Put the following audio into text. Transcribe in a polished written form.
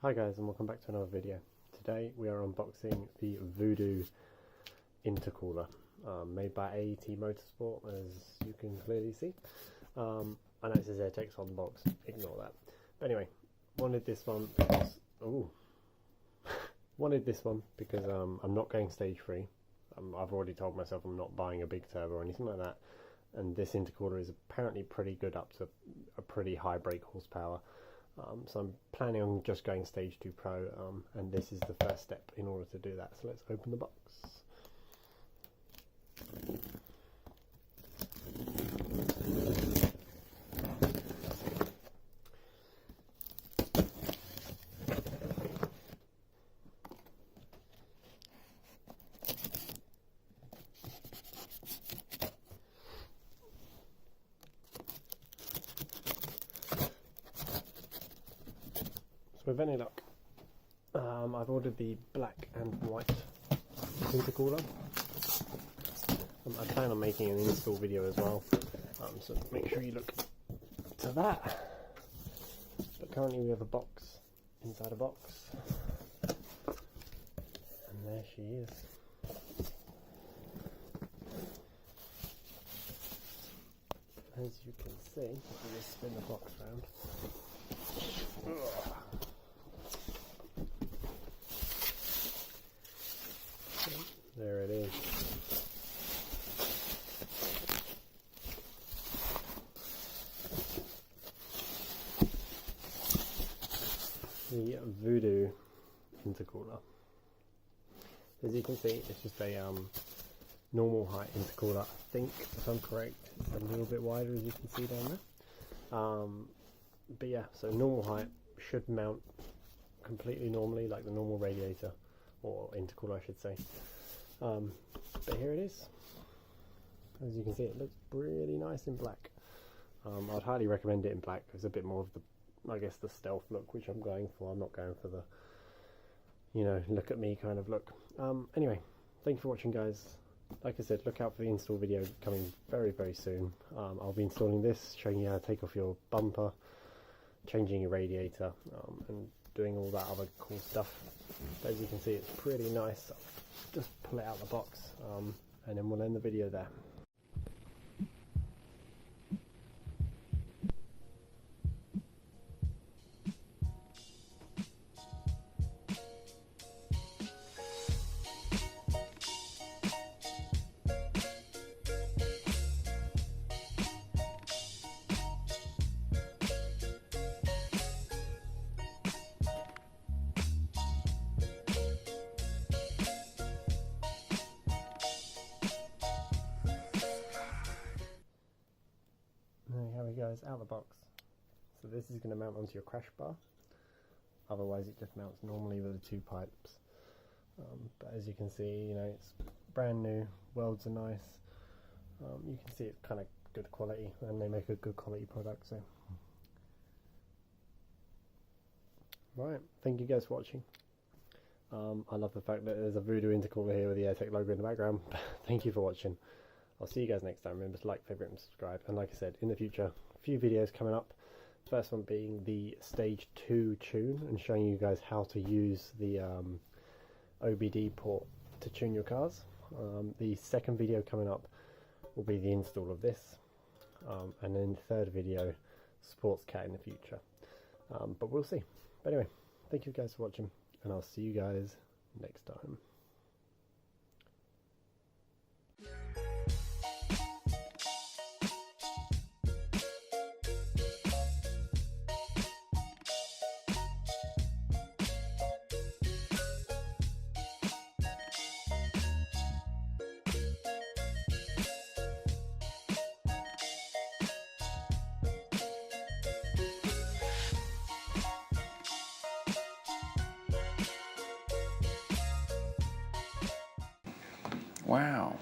Hi guys, and welcome back to another video. Today we are unboxing the VUDU Intercooler, made by AET Motorsport, as you can clearly see. I know it says AirTex on the box, ignore that. But anyway, wanted this one because I'm not going stage 3. I've already told myself I'm not buying a big turbo or anything like that, and this intercooler is apparently pretty good up to a pretty high brake horsepower. So I'm planning on just going stage 2 Pro, and this is the first step in order to do that. So let's open the box. With any luck, I've ordered the black and white intercooler. I plan on making an install video as well, so make sure you look to that. But currently we have a box inside a box, and there she is. As you can see, if you just spin the box around. There it is. The VUDU Intercooler. As you can see, it's just a normal height intercooler. I think, if I'm correct, it's a little bit wider, as you can see down there. But yeah, so normal height, should mount completely normally, like the normal radiator, or intercooler I should say. But here it is. As you can see, it looks really nice in black. I'd highly recommend it in black. It's a bit more of the, I guess, the stealth look, which I'm going for. I'm not going for the, you know, look at me kind of look. Anyway, thank you for watching, guys. Like I said, look out for the install video coming very, very soon. I'll be installing this, showing you how to take off your bumper, changing your radiator, and doing all that other cool stuff. But as you can see, it's pretty nice. Just pull it out of the box, and then we'll end the video there. There we go, it's out of the box. So this is going to mount onto your crash bar. Otherwise it just mounts normally with the 2 pipes. But as you can see, you know, it's brand new, welds are nice. You can see it's kind of good quality, and they make a good quality product. So, right, thank you guys for watching. I love the fact that there's a VUDU intercooler here with the AirTex logo in the background. Thank you for watching. I'll see you guys next time. Remember to like, favourite and subscribe. And like I said, in the future, a few videos coming up. First one being the stage 2 tune, and showing you guys how to use the OBD port to tune your cars. The second video coming up will be the install of this. And then the third video, sports cat in the future. But we'll see. But anyway, thank you guys for watching, and I'll see you guys next time. Wow.